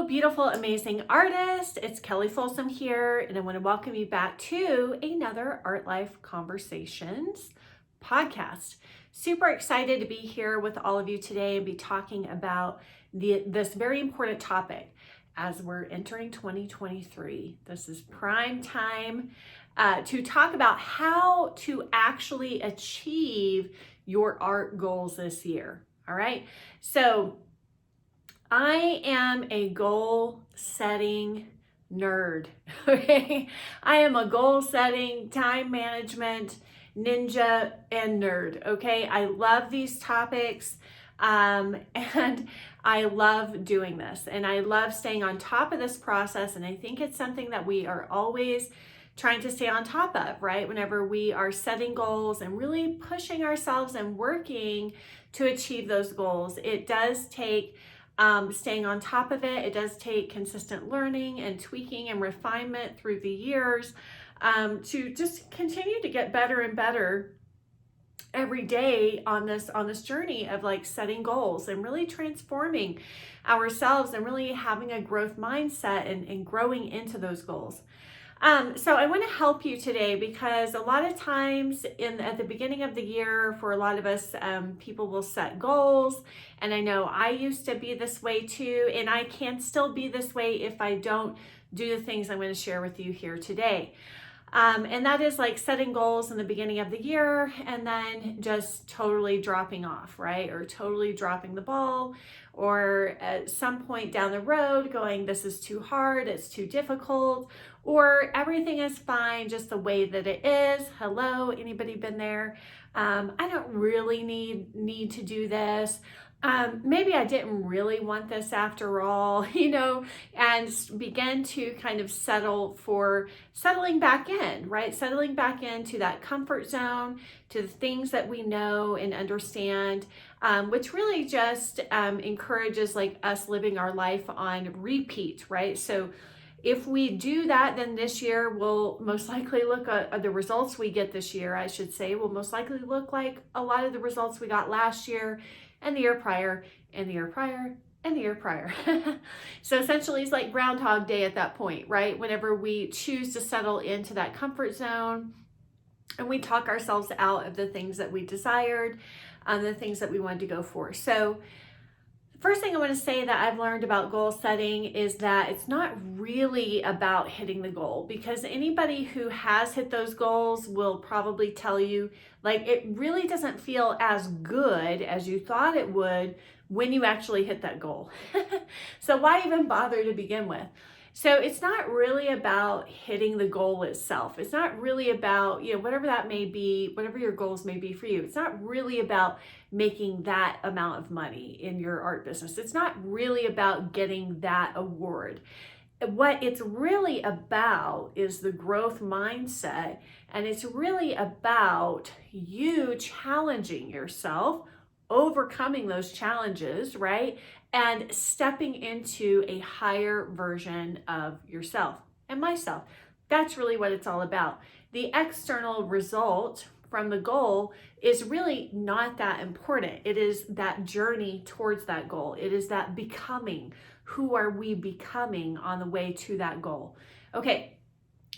beautiful, amazing artist. It's Kelli Folsom here, and I want to welcome you back to another Art Life Conversations podcast. Super excited to be here with all of you today and be talking about this very important topic as we're entering 2023. This is prime time to talk about how to actually achieve your art goals this year. All right, so I am a goal setting nerd, okay? I am a goal setting, time management ninja and nerd, okay? I love these topics and I love doing this and I love staying on top of this process, and I think it's something that we are always trying to stay on top of, right? Whenever we are setting goals and really pushing ourselves and working to achieve those goals, it does take staying on top of it. It does take consistent learning and tweaking and refinement through the years to just continue to get better and better every day on this journey of like setting goals and really transforming ourselves and really having a growth mindset and growing into those goals. So I want to help you today because a lot of times at the beginning of the year, for a lot of us, people will set goals. And I know I used to be this way too, and I can still be this way if I don't do the things I'm going to share with you here today. And that is like setting goals in the beginning of the year and then just totally dropping off, right? Or totally dropping the ball, or at some point down the road going, this is too hard, it's too difficult, or everything is fine just the way that it is. Hello, anybody been there? I don't really need to do this. Maybe I didn't really want this after all, and begin to kind of settling back in, right? Settling back into that comfort zone, to the things that we know and understand, which really just encourages like us living our life on repeat, right? So if we do that, then this year will most likely look at the results we get this year, I should say, will most likely look like a lot of the results we got last year and the year prior and the year prior and the year prior. So essentially it's like Groundhog Day at that point, right? Whenever we choose to settle into that comfort zone and we talk ourselves out of the things that we desired, the things that we wanted to go for. So first thing I want to say that I've learned about goal setting is that it's not really about hitting the goal, because anybody who has hit those goals will probably tell you like it really doesn't feel as good as you thought it would when you actually hit that goal. So why even bother to begin with? So it's not really about hitting the goal itself. It's not really about, whatever that may be, whatever your goals may be for you. It's not really about making that amount of money in your art business. It's not really about getting that award. What it's really about is the growth mindset, and it's really about you challenging yourself, overcoming those challenges, right? And stepping into a higher version of yourself and myself. That's really what it's all about. The external result from the goal is really not that important. It is that journey towards that goal. It is that becoming. Who are we becoming on the way to that goal? Okay.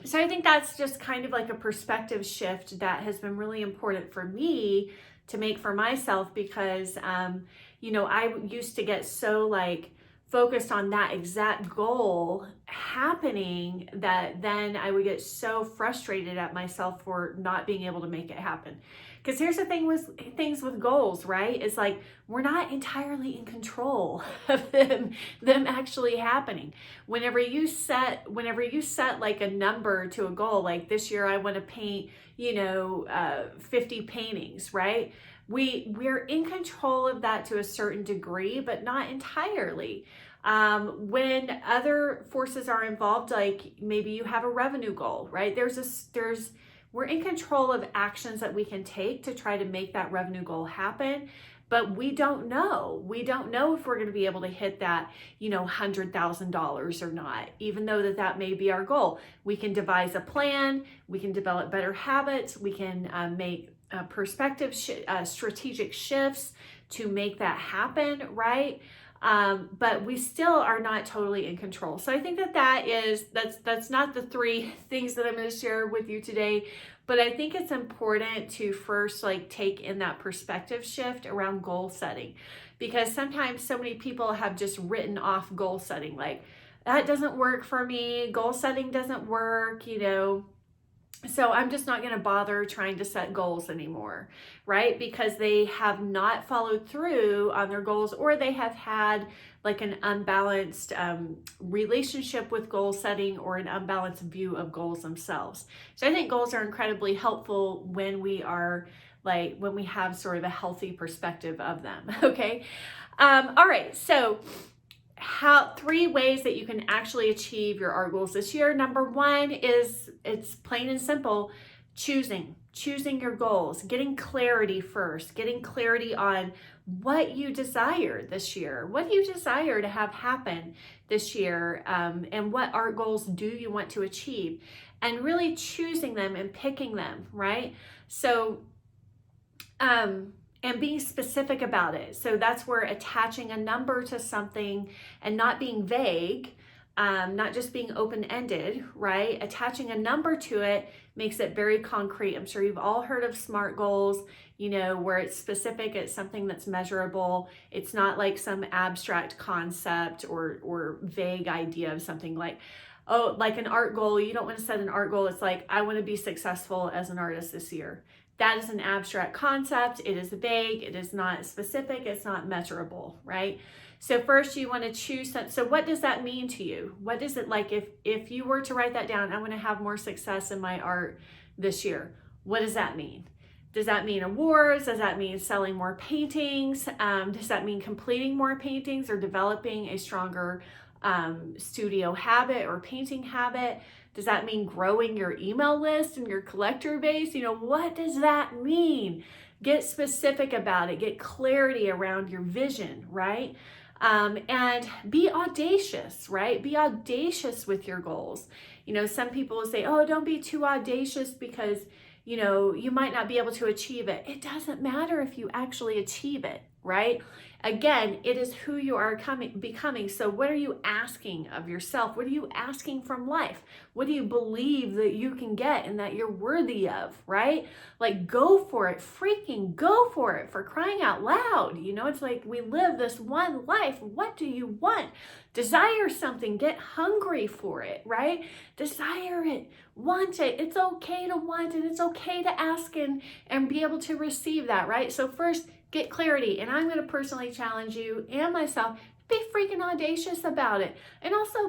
So I think that's just kind of like a perspective shift that has been really important for me to make for myself, because I used to get so like focused on that exact goal happening that then I would get so frustrated at myself for not being able to make it happen. Because here's the thing with things with goals, right? It's like we're not entirely in control of them actually happening. Whenever you set like a number to a goal, like this year I want to paint, 50 paintings, right? We're in control of that to a certain degree, but not entirely. When other forces are involved, like maybe you have a revenue goal, right? We're in control of actions that we can take to try to make that revenue goal happen, but we don't know. We don't know if we're going to be able to hit that, $100,000 or not, even though that may be our goal. We can devise a plan. We can develop better habits. We can make strategic shifts to make that happen, right? but we still are not totally in control. So I think that's not the three things that I'm going to share with you today, but I think it's important to first like take in that perspective shift around goal setting, because sometimes so many people have just written off goal setting, like that doesn't work for me, goal setting doesn't work, so I'm just not going to bother trying to set goals anymore, right? Because they have not followed through on their goals, or they have had like an unbalanced relationship with goal setting, or an unbalanced view of goals themselves. So I think goals are incredibly helpful when we have sort of a healthy perspective of them. Okay. All right. So three ways that you can actually achieve your art goals this year. Number one is, it's plain and simple, choosing your goals, getting clarity first, getting clarity on what you desire this year. What do you desire to have happen this year? And what art goals do you want to achieve? And really choosing them and picking them, right? So, and being specific about it. So that's where attaching a number to something and not being vague, not just being open-ended, right? Attaching a number to it makes it very concrete. I'm sure you've all heard of SMART goals, where it's specific, it's something that's measurable. It's not like some abstract concept or vague idea of something like, oh, like an art goal. You don't want to set an art goal. It's like, I want to be successful as an artist this year. That is an abstract concept. It is vague. It is not specific. It's not measurable, right? So first you want to choose that. So what does that mean to you? What is it like if you were to write that down, I want to have more success in my art this year. What does that mean? Does that mean awards? Does that mean selling more paintings? Does that mean completing more paintings or developing a stronger studio habit or painting habit? Does that mean growing your email list and your collector base? What does that mean? Get specific about it. Get clarity around your vision, right? And be audacious, right? Be audacious with your goals. Some people will say, oh, don't be too audacious because, you might not be able to achieve it. It doesn't matter if you actually achieve it, right? Again, it is who you are becoming. So what are you asking of yourself? What are you asking from life? What do you believe that you can get and that you're worthy of, right? Like, go for it, freaking go for it, for crying out loud. It's like we live this one life. What do you want? Desire something, get hungry for it, right? Desire it, want it. It's okay to want it. It's okay to ask and be able to receive that, right? So first, get clarity. And I'm going to personally challenge you and myself, be freaking audacious about it. And also,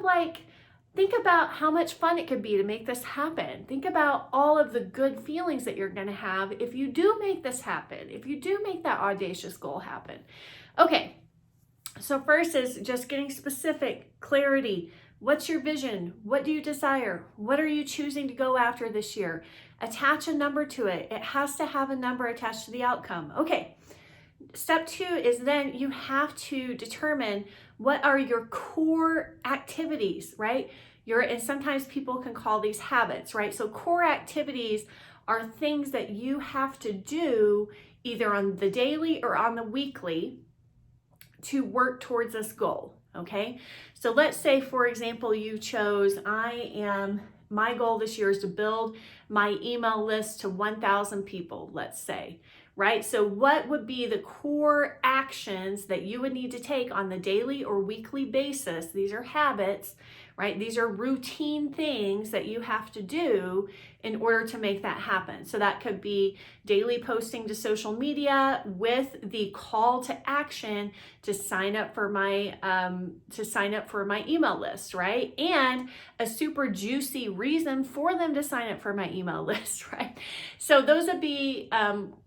think about how much fun it could be to make this happen. Think about all of the good feelings that you're going to have if you do make this happen, if you do make that audacious goal happen. Okay, so first is just getting specific, clarity. What's your vision? What do you desire? What are you choosing to go after this year? Attach a number to it. It has to have a number attached to the outcome. Okay. Step two is then you have to determine what are your core activities, right? And sometimes people can call these habits, right? So core activities are things that you have to do either on the daily or on the weekly to work towards this goal, okay? So let's say, for example, you chose, my goal this year is to build my email list to 1,000 people, let's say, right? So what would be the core actions that you would need to take on the daily or weekly basis? These are habits, right? These are routine things that you have to do in order to make that happen. So that could be daily posting to social media with the call to action to sign up for my email list, right? And a super juicy reason for them to sign up for my email list, right? So those would be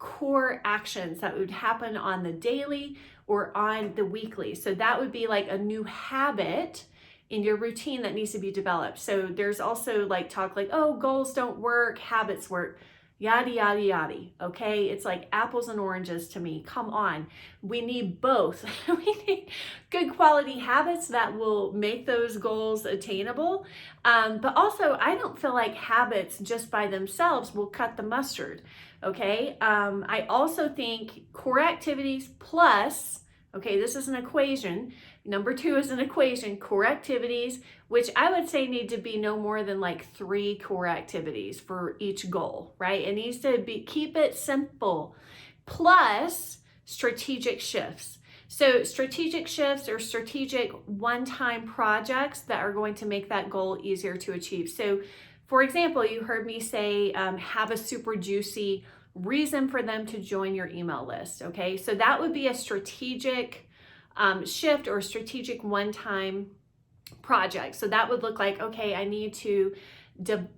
core actions that would happen on the daily or on the weekly. So that would be like a new habit in your routine that needs to be developed. So there's also talk oh, goals don't work, habits work, yada, yada, yada. Okay. It's like apples and oranges to me. Come on. We need both. We need good quality habits that will make those goals attainable. But also I don't feel like habits just by themselves will cut the mustard. Okay. I also think core activities plus Okay, this is an equation. Number 2 is an equation, core activities, which I would say need to be no more than like 3 core activities for each goal, right? It needs to be, keep it simple, plus strategic shifts. So strategic shifts or strategic one-time projects that are going to make that goal easier to achieve. So for example, you heard me say, have a super juicy reason for them to join your email list. Okay, so that would be a strategic shift or strategic one-time project. So that would look like, okay, I need to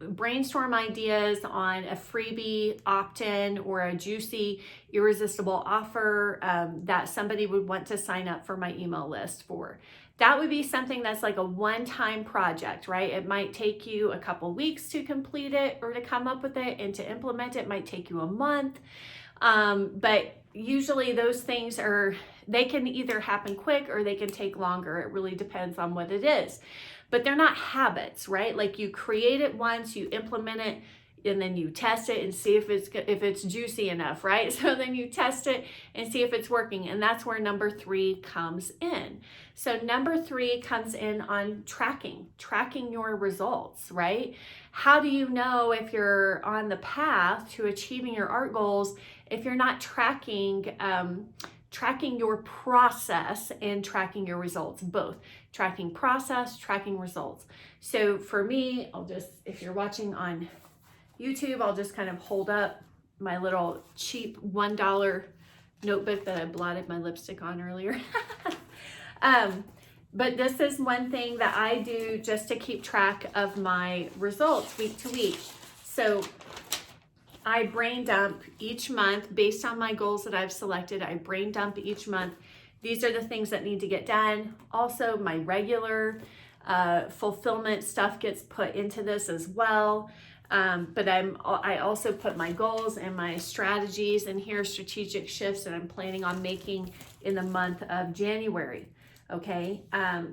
brainstorm ideas on a freebie opt-in or a juicy irresistible offer that somebody would want to sign up for my email list for. That would be something that's like a one-time project, right? It might take you a couple weeks to complete it or to come up with it, and to implement it might take you a month. But usually those things they can either happen quick or they can take longer. It really depends on what it is. But they're not habits, right? Like you create it once, you implement it, and then you test it and see if it's juicy enough, right? So then you test it and see if it's working. And that's where number 3 comes in. So number 3 comes in on tracking your results, right? How do you know if you're on the path to achieving your art goals if you're not tracking your process and tracking your results, both tracking process, tracking results. So for me, if you're watching on YouTube, I'll just kind of hold up my little cheap $1 notebook that I blotted my lipstick on earlier. But this is one thing that I do just to keep track of my results week to week. So I brain dump each month based on my goals that I've selected. I brain dump each month. These are the things that need to get done. Also, my regular fulfillment stuff gets put into this as well. But I also put my goals and my strategies and here strategic shifts that I'm planning on making in the month of January. Okay,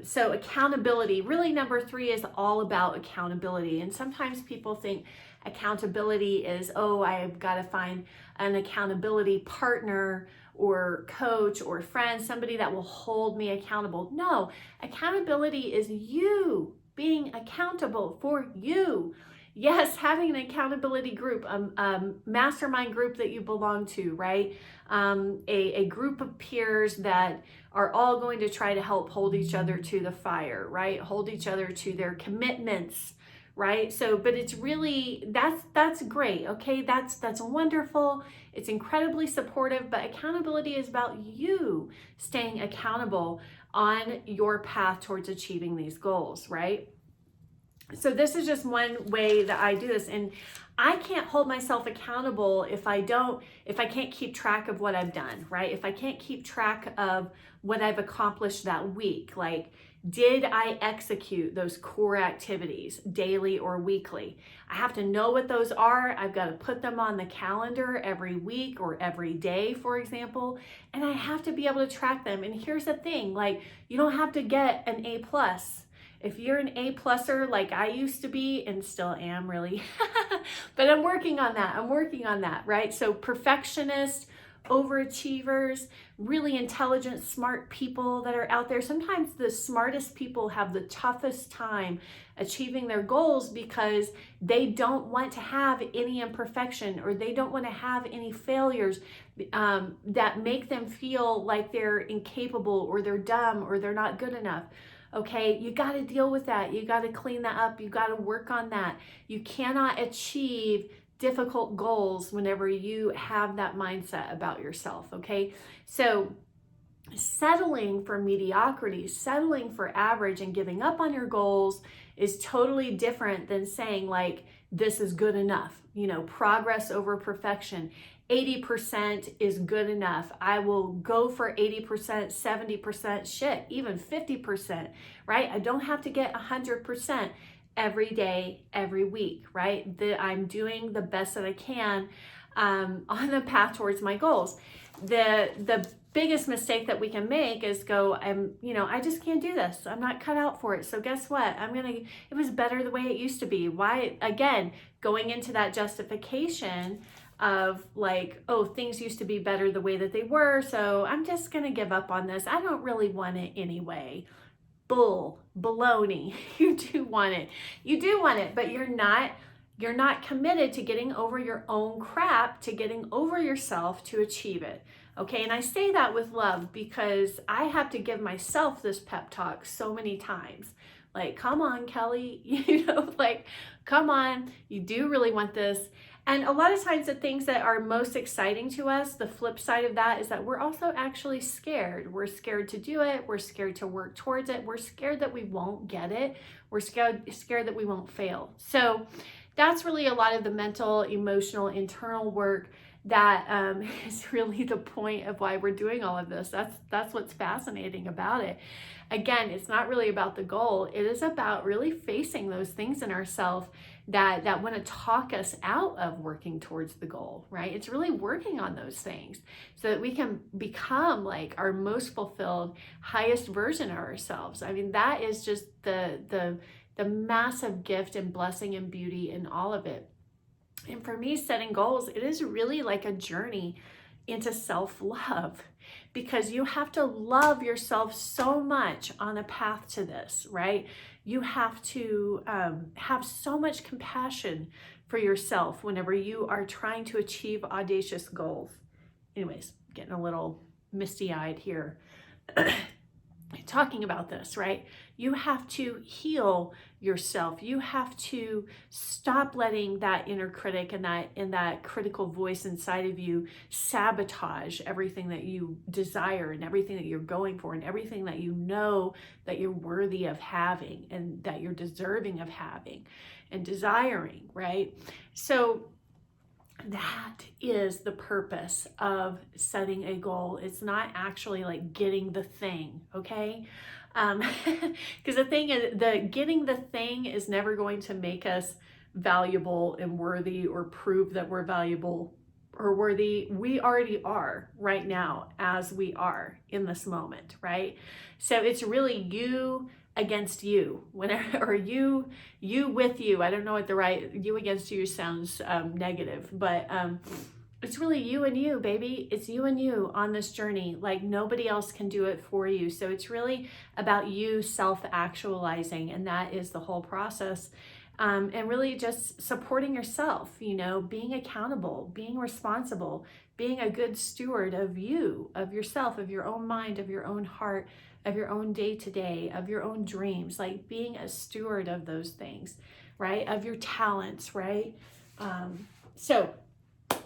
so accountability, really number 3 is all about accountability. And sometimes people think accountability is, oh, I've got to find an accountability partner or coach or friend, somebody that will hold me accountable. No, accountability is you being accountable for you. Yes, having an accountability group, a mastermind group that you belong to, right? A group of peers that are all going to try to help hold each other to the fire, right? Hold each other to their commitments, right? So, but it's really, that's great, okay? That's wonderful. It's incredibly supportive, but accountability is about you staying accountable on your path towards achieving these goals, right? So this is just one way that I do this, and I can't hold myself accountable if I can't keep track of what I've done, right? If I can't keep track of what I've accomplished that week, like, did I execute those core activities daily or weekly? I have to know what those are. I've got to put them on the calendar every week or every day, for example, and I have to be able to track them. And here's the thing, like, you don't have to get an A+. If you're an A+er like I used to be and still am really, but I'm working on that, right? So perfectionists, overachievers, really intelligent, smart people that are out there. Sometimes the smartest people have the toughest time achieving their goals because they don't want to have any imperfection, or they don't want to have any failures that make them feel like they're incapable or they're dumb or they're not good enough. Okay, you got to deal with that. You got to clean that up. You got to work on that. You cannot achieve difficult goals whenever you have that mindset about yourself. Okay, so settling for mediocrity, settling for average, and giving up on your goals is totally different than saying, like, this is good enough. You know, progress over perfection. 80% is good enough. I will go for 80%, 70%, shit, even 50%, right? I don't have to get 100% every day, every week, right? I'm doing the best that I can on the path towards my goals. The biggest mistake that we can make is go, I just can't do this. I'm not cut out for it. So guess what? It was better the way it used to be. Why? Again, going into that justification of like, oh, things used to be better the way that they were, so I'm just gonna give up on this. I don't really want it anyway. Baloney. You do want it. You do want it, but you're not committed to getting over your own crap, to getting over yourself to achieve it. Okay, and I say that with love because I have to give myself this pep talk so many times. Like, come on, Kelli, like, come on, you do really want this. And a lot of times the things that are most exciting to us, the flip side of that is that we're also actually scared. We're scared to do it. We're scared to work towards it. We're scared that we won't get it. We're scared that we won't fail. So that's really a lot of the mental, emotional, internal work that is really the point of why we're doing all of this. That's what's fascinating about it. Again, it's not really about the goal. It is about really facing those things in ourselves that want to talk us out of working towards the goal, right? It's really working on those things so that we can become like our most fulfilled, highest version of ourselves. I mean, that is just the massive gift and blessing and beauty in all of it. And for me, setting goals, it is really like a journey into self-love, because you have to love yourself so much on a path to this, right? You have to have so much compassion for yourself whenever you are trying to achieve audacious goals. Anyways, getting a little misty-eyed here. Talking about this, right? You have to heal yourself. You have to stop letting that inner critic and that critical voice inside of you sabotage everything that you desire and everything that you're going for and everything that you know that you're worthy of having and that you're deserving of having and desiring, right? So that is the purpose of setting a goal. It's not actually like getting the thing, okay? Because the thing is, getting the thing is never going to make us valuable and worthy or prove that we're valuable or worthy. We already are right now as we are in this moment, right? So it's really you against you, whenever, or you with you. I don't know what the right, you against you sounds negative, but it's really you and you, baby. It's you and you on this journey. Like nobody else can do it for you. So it's really about you self-actualizing, and that is the whole process. And really just supporting yourself, being accountable, being responsible, being a good steward of you, of yourself, of your own mind, of your own heart, of your own day-to-day, of your own dreams, like being a steward of those things, right? Of your talents, right? So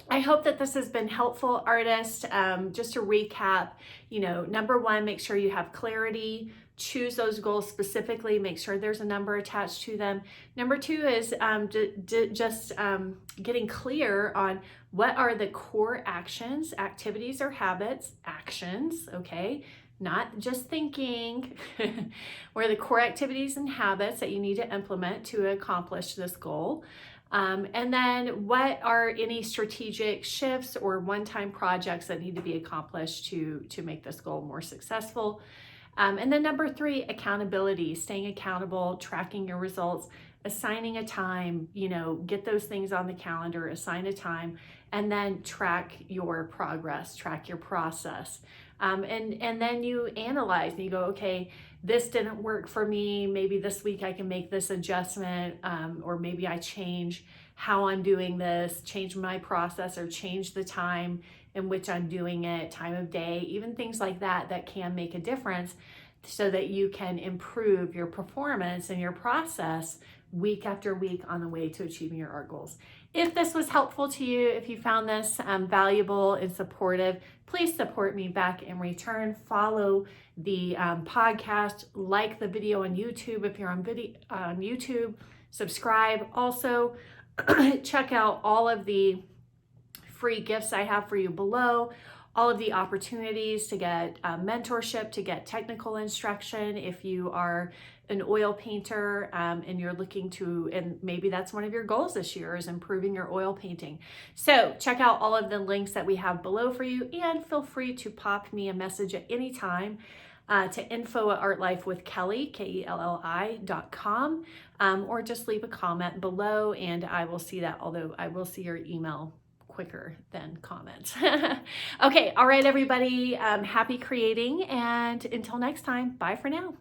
I hope that this has been helpful, artist. Just to recap, number one, make sure you have clarity. Choose those goals specifically. Make sure there's a number attached to them. Number two is just getting clear on what are the core actions, activities, or habits, actions, okay? Not just thinking. What are the core activities and habits that you need to implement to accomplish this goal? And then what are any strategic shifts or one-time projects that need to be accomplished to make this goal more successful? And then number three, accountability, staying accountable, tracking your results, assigning a time, get those things on the calendar, assign a time, and then track your progress, track your process. And then you analyze and you go, okay, this didn't work for me. Maybe this week I can make this adjustment, or maybe I change how I'm doing this, change my process, or change the time in which I'm doing it, time of day, even things like that can make a difference so that you can improve your performance and your process week after week on the way to achieving your art goals. If this was helpful to you, if you found this valuable and supportive, please support me back in return. Follow the podcast, like the video on YouTube if you're on YouTube, subscribe. Also, check out all of the free gifts I have for you below, all of the opportunities to get mentorship, to get technical instruction if you are an oil painter and you're looking to, and maybe that's one of your goals this year is improving your oil painting. So check out all of the links that we have below for you, and feel free to pop me a message at any time to info@artlifewithkelli, KELLI.com, or just leave a comment below and I will see that, although I will see your email quicker than comments. Okay, all right, everybody. Happy creating, and until next time, bye for now.